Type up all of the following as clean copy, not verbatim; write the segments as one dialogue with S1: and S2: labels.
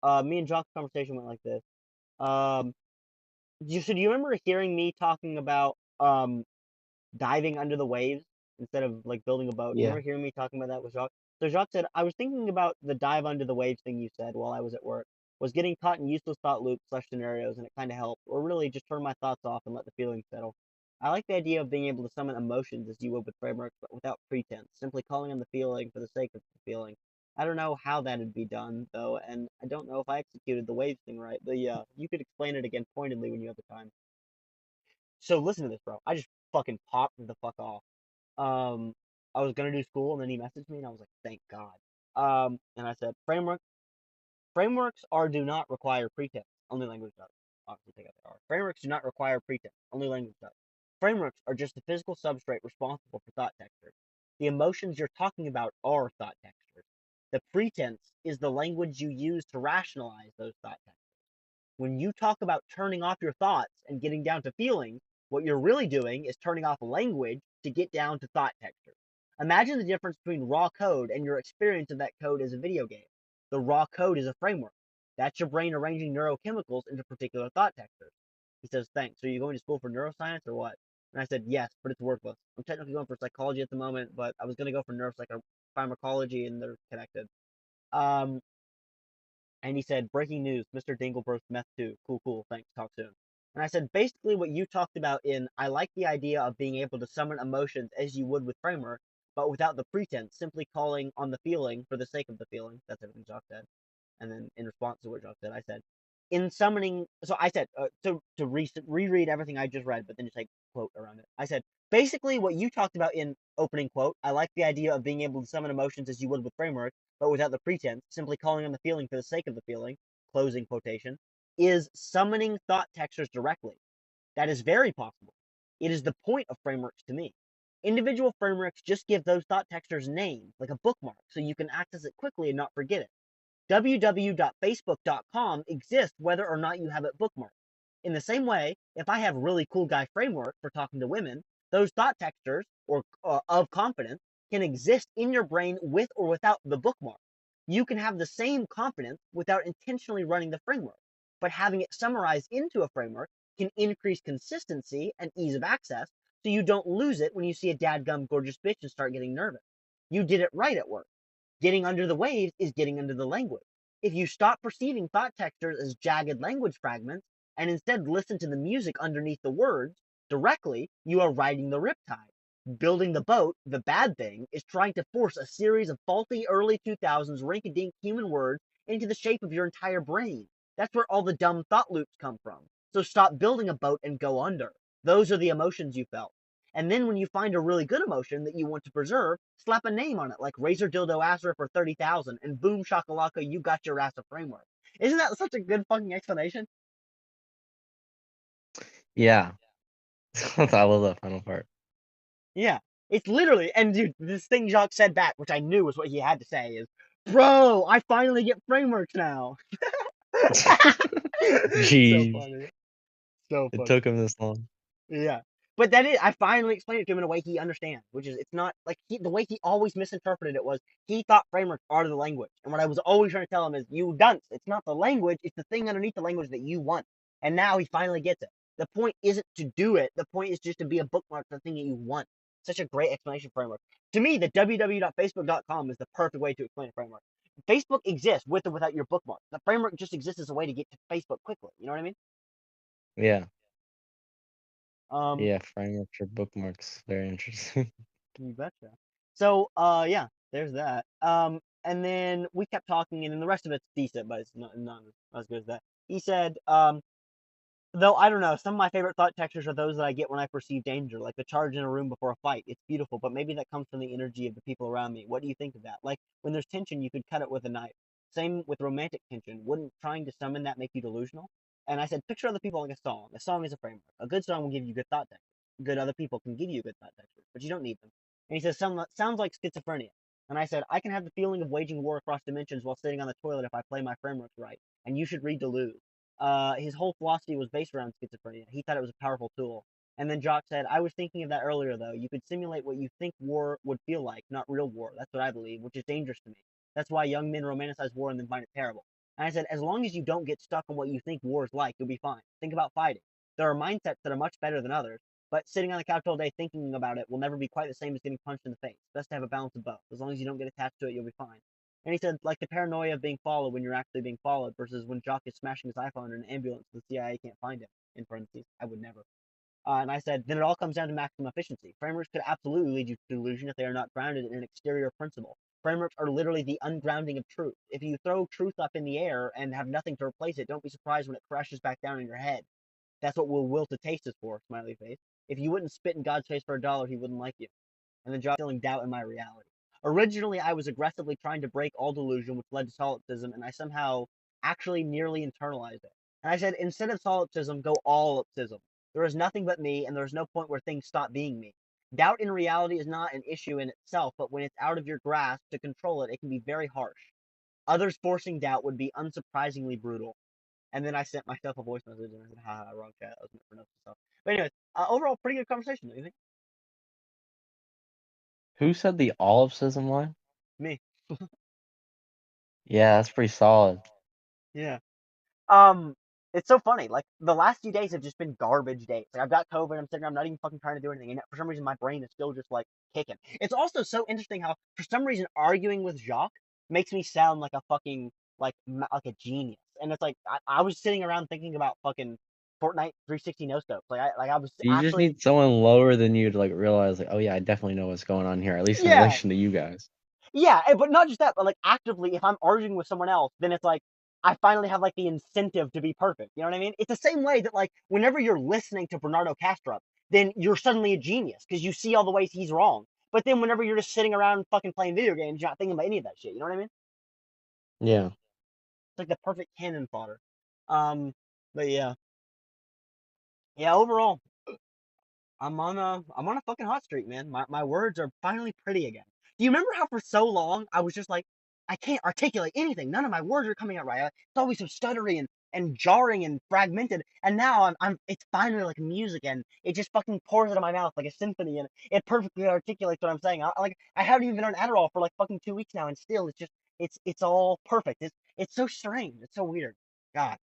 S1: me and Jock's conversation went like this. Um, do you remember hearing me talking about diving under the waves instead of like building a boat? Do you
S2: Yeah.
S1: remember hearing me talking about that with Jacques? So Jacques said, I was thinking about the dive under the waves thing you said while I was at work. Was getting caught in useless thought loops slash scenarios, and it kind of helped, or really just turn my thoughts off and let the feelings settle. I like the idea of being able to summon emotions as you would with frameworks, but without pretense, simply calling on the feeling for the sake of the feeling. I don't know how that'd be done though, and I don't know if I executed the waves thing right. But yeah, you could explain it again pointedly when you have the time. So listen to this, bro. I just fucking popped the fuck off. I was gonna do school, and then he messaged me, and I was like, thank God. And I said, frameworks are do not require pretense. Only language does. Obviously, take out the R. Frameworks do not require pretense. Only language does. Frameworks are just the physical substrate responsible for thought textures. The emotions you're talking about are thought textures. The pretense is the language you use to rationalize those thought textures. When you talk about turning off your thoughts and getting down to feelings, what you're really doing is turning off language to get down to thought texture. Imagine the difference between raw code and your experience of that code as a video game. The raw code is a framework. That's your brain arranging neurochemicals into particular thought textures. He says, thanks. So are you going to school for neuroscience or what? And I said, yes, but it's worthless. I'm technically going for psychology at the moment, but I was going to go for neuropsychopharmacology and they're connected. Um, and he said, breaking news, Mr. Dingleberth meth too. Cool, cool. Thanks. Talk soon. And I said, basically what you talked about in I like the idea of being able to summon emotions as you would with Framer, but without the pretense, simply calling on the feeling for the sake of the feeling. That's everything Jock said. And then in response to what Jock said, I said, in summoning, so I said, reread everything I just read, but then just like quote around it. I said, basically what you talked about in opening quote, I like the idea of being able to summon emotions as you would with Framework, but without the pretense, simply calling on the feeling for the sake of the feeling, closing quotation, is summoning thought textures directly. That is very possible. It is the point of frameworks to me. Individual frameworks just give those thought textures names, like a bookmark, so you can access it quickly and not forget it. www.facebook.com exists whether or not you have it bookmarked. In the same way, if I have really cool guy framework for talking to women, those thought textures or of confidence can exist in your brain with or without the bookmark. You can have the same confidence without intentionally running the framework, but having it summarized into a framework can increase consistency and ease of access so you don't lose it when you see a dadgum gorgeous bitch and start getting nervous. You did it right at work. Getting under the waves is getting under the language. If you stop perceiving thought textures as jagged language fragments and instead listen to the music underneath the words directly, you are riding the riptide. Building the boat, the bad thing, is trying to force a series of faulty early 2000s rinky-dink human words into the shape of your entire brain. That's where all the dumb thought loops come from. So stop building a boat and go under. Those are the emotions you felt. And then when you find a really good emotion that you want to preserve, slap a name on it, like Razor Dildo Asser for 30,000, and boom shakalaka, you got your ass a framework. Isn't that such a good fucking explanation?
S2: Yeah. I love that final part.
S1: Yeah. It's literally, and dude, this thing Jacques said back, which I knew was what he had to say, is, bro, I finally get frameworks now. So
S2: Jeez.
S1: funny. So
S2: It
S1: funny.
S2: took him this long.
S1: Yeah. But that is, I finally explained it to him in a way he understands, which is, it's not like the way he always misinterpreted it was he thought frameworks are the language. And what I was always trying to tell him is, you dunce, it's not the language, it's the thing underneath the language that you want. And now he finally gets it. The point isn't to do it, the point is just to be a bookmark for the thing that you want. Such a great explanation framework. To me, the www.facebook.com is the perfect way to explain a framework. Facebook exists with or without your bookmark. The framework just exists as a way to get to Facebook quickly. You know what I mean?
S2: Yeah.
S1: Um,
S2: Yeah, framework for bookmarks. Very interesting.
S1: You betcha. So, yeah, there's that. And then we kept talking, and then the rest of it's decent, but it's not as good as that. He said, though I don't know, some of my favorite thought textures are those that I get when I perceive danger, like the charge in a room before a fight. It's beautiful, but maybe that comes from the energy of the people around me. What do you think of that? Like when there's tension, you could cut it with a knife. Same with romantic tension. Wouldn't trying to summon that make you delusional? And I said, picture other people like a song. A song is a framework. A good song will give you good thought textures. Good other people can give you good thought textures, but you don't need them. And he says, sounds like schizophrenia. And I said, I can have the feeling of waging war across dimensions while sitting on the toilet if I play my frameworks right. And you should read Deleuze. His whole philosophy was based around schizophrenia. He thought it was a powerful tool. And then Jock said, I was thinking of that earlier, though. You could simulate what you think war would feel like, not real war. That's what I believe, which is dangerous to me. That's why young men romanticize war and then find it terrible. And I said, as long as you don't get stuck on what you think war is like, you'll be fine. Think about fighting. There are mindsets that are much better than others, but sitting on the couch all day thinking about it will never be quite the same as getting punched in the face. Best to have a balance of both. As long as you don't get attached to it, you'll be fine. And he said, like the paranoia of being followed when you're actually being followed versus when Jock is smashing his iPhone in an ambulance and the CIA can't find him. In parentheses, I would never. And I said, then it all comes down to maximum efficiency. Frameworks could absolutely lead you to delusion if they are not grounded in an exterior principle. Frameworks are literally the ungrounding of truth. If you throw truth up in the air and have nothing to replace it, don't be surprised when it crashes back down in your head. That's what will to taste is for, smiley face. If you wouldn't spit in God's face for $1, he wouldn't like you. And then instilling doubt in my reality. Originally, I was aggressively trying to break all delusion, which led to solipsism, and I somehow actually nearly internalized it. And I said, instead of solipsism, go allipsism. There is nothing but me, and there is no point where things stop being me. Doubt in reality is not an issue in itself, but when it's out of your grasp to control it, it can be very harsh. Others forcing doubt would be unsurprisingly brutal. And then I sent myself a voice message and I said, haha, wrong chat. That was meant for notes and stuff. But anyways, overall, pretty good conversation, don't you think?
S2: Who said the solipsism line?
S1: Me.
S2: Yeah, that's pretty solid.
S1: Yeah. Um, it's so funny. Like the last few days have just been garbage days. Like I've got COVID. I'm sitting. I'm not even fucking trying to do anything. And for some reason, my brain is still just like kicking. It's also so interesting how, for some reason, arguing with Jacques makes me sound like a fucking like a genius. And it's like I was sitting around thinking about fucking Fortnite 360 no scopes. I was
S2: You just
S1: actually
S2: need someone lower than you to like realize like, oh yeah, I definitely know what's going on here, at least in
S1: yeah.
S2: relation to you guys.
S1: Yeah, but not just that, but like actively, if I'm arguing with someone else, then it's like I finally have like the incentive to be perfect. You know what I mean? It's the same way that like whenever you're listening to Bernardo Kastrup, then you're suddenly a genius because you see all the ways he's wrong. But then whenever you're just sitting around fucking playing video games, you're not thinking about any of that shit. You know what I mean?
S2: Yeah.
S1: It's like the perfect cannon fodder. Um, but yeah, yeah. Overall, I'm on a fucking hot streak, man. My words are finally pretty again. Do you remember how for so long I was just like I can't articulate anything. None of my words are coming out right. It's always so stuttery and jarring and fragmented. And now I'm it's finally like music and it just fucking pours out of my mouth like a symphony and it perfectly articulates what I'm saying. I haven't even been on Adderall for like fucking 2 weeks now and still it's just it's all perfect. It's so strange. It's so weird. God.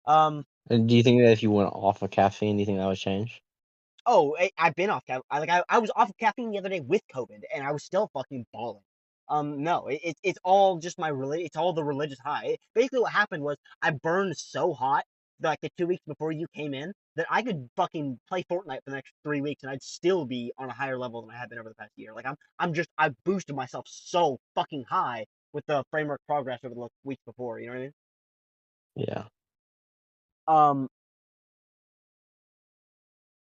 S1: Um
S2: And do you think that if you went off of caffeine, do you think that would change?
S1: Oh, I've been off caffeine. I was off of caffeine the other day with COVID, and I was still fucking balling. No, it's all just it's all the religious high. Basically, what happened was I burned so hot like the 2 weeks before you came in that I could fucking play Fortnite for the next 3 weeks, and I'd still be on a higher level than I have been over the past year. Like I boosted myself so fucking high with the framework progress over the weeks before. You know what I mean?
S2: Yeah.
S1: Um,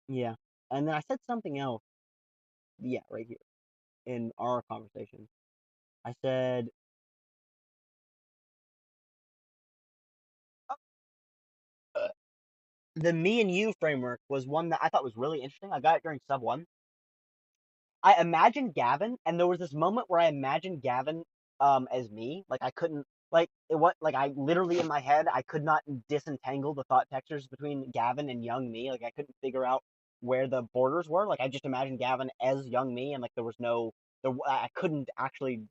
S1: yeah. And then I said something else. Yeah, right here in our conversation. I said, uh, the me and you framework was one that I thought was really interesting. I got it during sub one. I imagined Gavin, and there was this moment where I imagined Gavin as me. Like I couldn't like it what like I literally in my head I could not disentangle the thought textures between Gavin and young me. Like I couldn't figure out where the borders were. Like I just imagined Gavin as young me, and like there was no I couldn't actually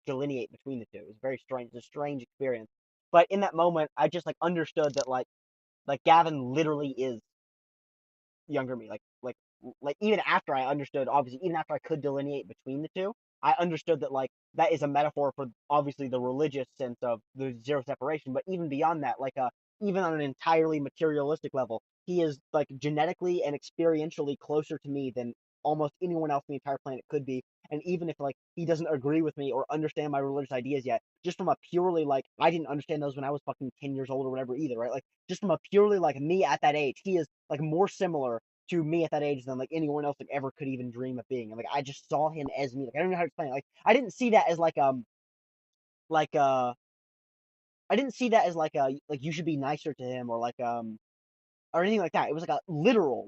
S1: delineate between the two. It was very strange. It's a strange experience. But in that moment, I just like understood that like Gavin literally is younger me. Like even after I understood, obviously, even after I could delineate between the two, I understood that like that is a metaphor for obviously the religious sense of the zero separation. But even beyond that, even on an entirely materialistic level, he is like genetically and experientially closer to me than almost anyone else on the entire planet could be. And even if like he doesn't agree with me or understand my religious ideas yet, just from a purely like I didn't understand those when I was fucking 10 years old or whatever either, right? Like just from a purely like me at that age, he is like more similar to me at that age than like anyone else like ever could even dream of being. And like I just saw him as me. Like I don't know how to explain it. Like I didn't see that as like I didn't see that as like you should be nicer to him or anything like that. It was like a literal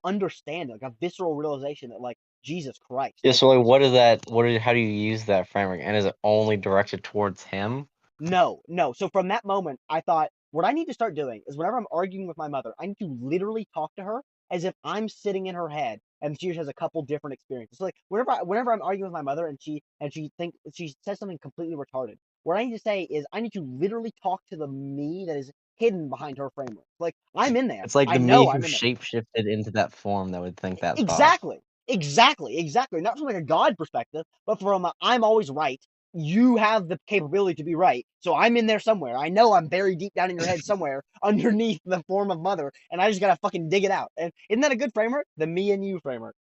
S1: understanding, like a visceral realization that like Jesus Christ,
S2: Yeah,
S1: like
S2: so like what is that how do you use that framework? And is it only directed towards him?
S1: no, no. So from that moment, I thought what I need to start doing is whenever I'm arguing with my mother, I need to literally talk to her as if I'm sitting in her head and she has a couple different experiences. So like whenever I'm arguing with my mother and she says something completely retarded, What I need to say is I need to literally talk to the me that is hidden behind her framework. Like I'm in there.
S2: It's like
S1: I
S2: the me
S1: know
S2: who
S1: I'm in there.
S2: shapeshifted into that form that would think that thought.
S1: Exactly. Exactly. Exactly. Not from like a God perspective, but from a, I'm always right. You have the capability to be right. So I'm in there somewhere. I know I'm buried deep down in your head somewhere underneath the form of mother, and I just gotta fucking dig it out. And isn't that a good framework? The me and you framework.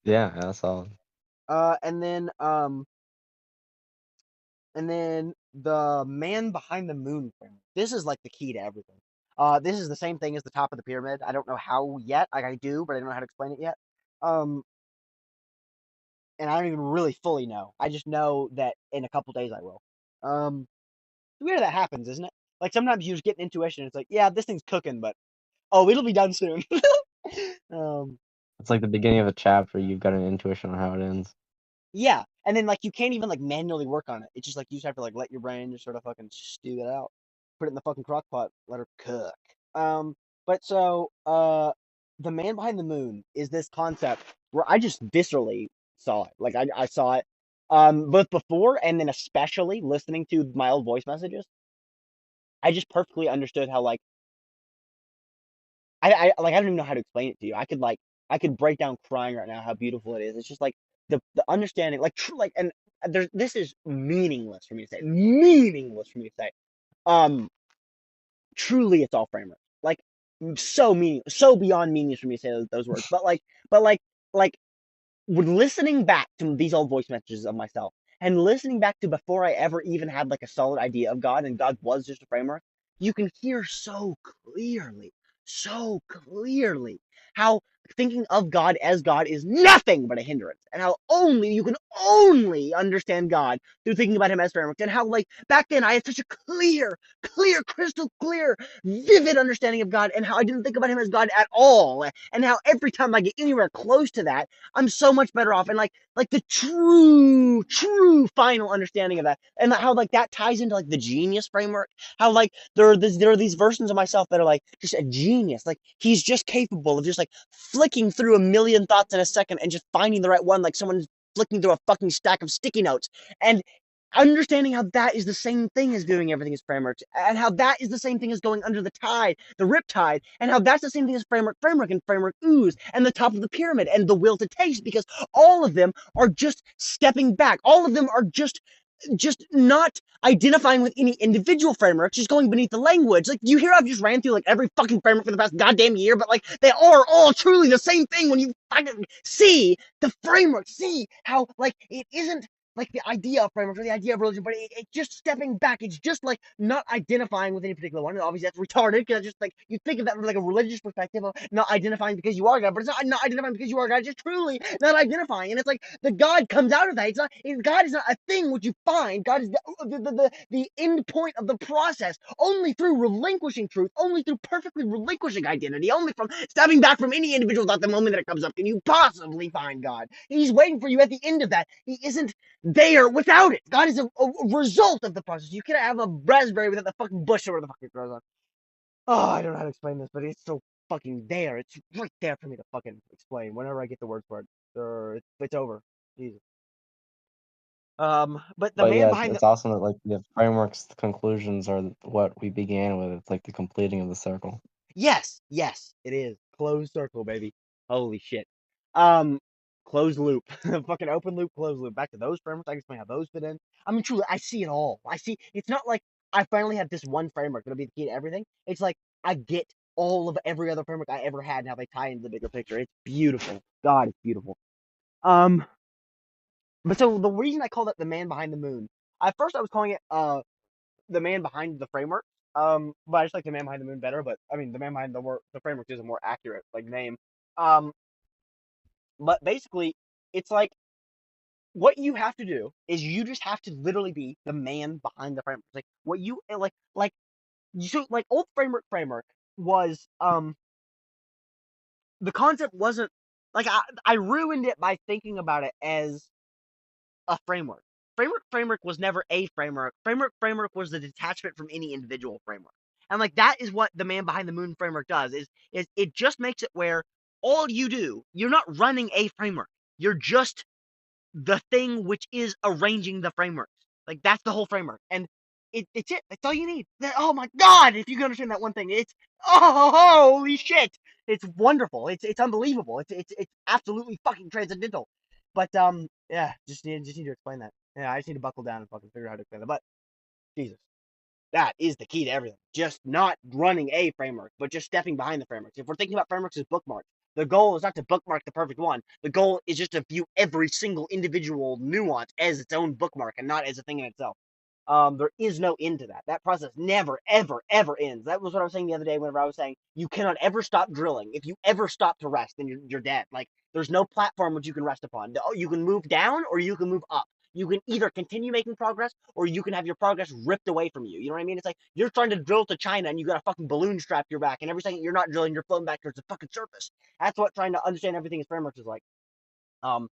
S2: Yeah, that's all.
S1: Uh and then um and then the man behind the moon framework. This is like the key to everything. This is the same thing as the top of the pyramid. I don't know how yet. Like I do, but I don't know how to explain it yet. Um, and I don't even really fully know. I just know that in a couple days I will. It's weird that happens, isn't it? Like sometimes you just get an intuition. It's like, yeah, this thing's cooking, but oh, it'll be done soon. um,
S2: It's like the beginning of a chapter. You've got an intuition on how it ends.
S1: yeah, and then like you can't even like manually work on it. It's just like you just have to like let your brain just sort of fucking stew it out, put it in the fucking crock pot, let her cook. Um, but so the man behind the moon is this concept where I just viscerally saw it. Like I saw it both before and then especially listening to my old voice messages. I just perfectly understood how like I don't even know how to explain it to you. I could break down crying right now how beautiful it is. It's just like the understanding, like true, like and there's this is meaningless for me to say. Meaningless for me to say. Um, truly, it's all framework. Like so meaning, so beyond meaningless for me to say those words. But like when listening back to these old voice messages of myself and listening back to before I ever even had like a solid idea of God and God was just a framework, you can hear so clearly how thinking of God as God is nothing but a hindrance, and how only you can only understand God through thinking about Him as framework, and how like back then I had such a crystal clear, vivid understanding of God, and how I didn't think about Him as God at all, and how every time I get anywhere close to that, I'm so much better off, and like the true final understanding of that, and how like that ties into like the genius framework. How like there are these versions of myself that are like just a genius. Like he's just capable of just like flicking through a million thoughts in a second and just finding the right one, like someone's flicking through a fucking stack of sticky notes. And understanding how that is the same thing as doing everything as frameworks, and how that is the same thing as going under the tide, the rip tide, and how that's the same thing as framework and framework ooze, and the top of the pyramid, and the will to taste, because all of them are just stepping back. All of them are just not identifying with any individual framework, just going beneath the language. Like, you hear I've just ran through like every fucking framework for the past goddamn year, but like they are all truly the same thing when you fucking see the framework, see how like it isn't like the idea of framework or the idea of religion, but it's just stepping back. It's just like not identifying with any particular one. And obviously that's retarded because just like you think of that from like a religious perspective of not identifying because you are God, but it's not identifying because you are God. It's just truly not identifying. And it's like the God comes out of that. It's not God is not a thing which you find. God is the end point of the process. Only through relinquishing truth, only through perfectly relinquishing identity, only from stepping back from any individual thought the moment that it comes up can you possibly find God. He's waiting for you at the end of that. He isn't there without it. God is a result of the process. You can't have a raspberry without the fucking bush or where the fuck it grows on. Oh, I don't know how to explain this, but it's so fucking there. It's right there for me to fucking explain whenever I get the word for it. It's over. Jesus. But the
S2: But
S1: man
S2: yeah,
S1: behind the
S2: it's awesome that like the frameworks conclusions are what we began with. It's like the completing of the circle.
S1: yes, it is closed circle, baby. Holy shit. Um, closed loop, fucking open loop, closed loop. Back to those frameworks. I can explain how those fit in. I mean, truly, I see it all. I see. It's not like I finally have this one framework that'll be the key to everything. It's like I get all of every other framework I ever had and how they tie into the bigger picture. It's beautiful. God, it's beautiful. Um, but so the reason I call it the man behind the moon. At first, I was calling it the man behind the framework. But I just like the man behind the moon better. But I mean, the man behind the framework is a more accurate like name. Um, but basically, it's like what you have to do is you just have to literally be the man behind the framework. Like what you like you so like old framework was the concept wasn't like I ruined it by thinking about it as a framework. Framework was never a framework. Framework was the detachment from any individual framework. And like that is what the man behind the moon framework does is it just makes it where all you do, you're not running a framework. You're just the thing which is arranging the frameworks. Like that's the whole framework, and it's it. That's all you need. Oh my god! If you can understand that one thing, it's holy shit! It's wonderful. It's unbelievable. It's absolutely fucking transcendental. But yeah, just need to explain that. Yeah, I just need to buckle down and fucking figure out how to explain that. But Jesus, that is the key to everything. Just not running a framework, but just stepping behind the frameworks. If we're thinking about frameworks as bookmarks, the goal is not to bookmark the perfect one. The goal is just to view every single individual nuance as its own bookmark and not as a thing in itself. There is no end to that. That process never, ever, ever ends. That was what I was saying the other day whenever I was saying you cannot ever stop drilling. If you ever stop to rest, then you're dead. Like there's no platform which you can rest upon. You can move down or you can move up. You can either continue making progress or you can have your progress ripped away from you. You know what I mean? It's like you're trying to drill to China and you got a fucking balloon strapped to your back, and every second you're not drilling, you're floating back towards the fucking surface. That's what trying to understand everything as frameworks is like. Um,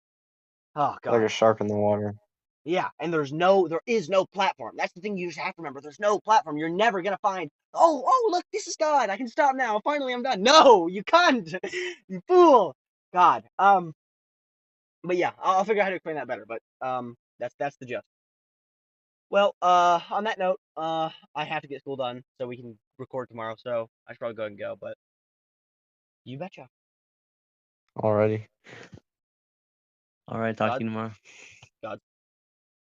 S1: oh
S2: Like
S1: god,
S2: a shark in the water.
S1: yeah. And there is no platform. That's the thing you just have to remember. There's no platform. You're never gonna find. Oh, look, this is God. I can stop now. Finally, I'm done. No, you can't. You fool. God. But yeah, I'll figure out how to explain that better. But that's the gist. Well, on that note, I have to get school done so we can record tomorrow. So I should probably go and go. But you betcha.
S2: Already.
S3: All right, talk to
S1: God,
S3: you tomorrow.
S1: God.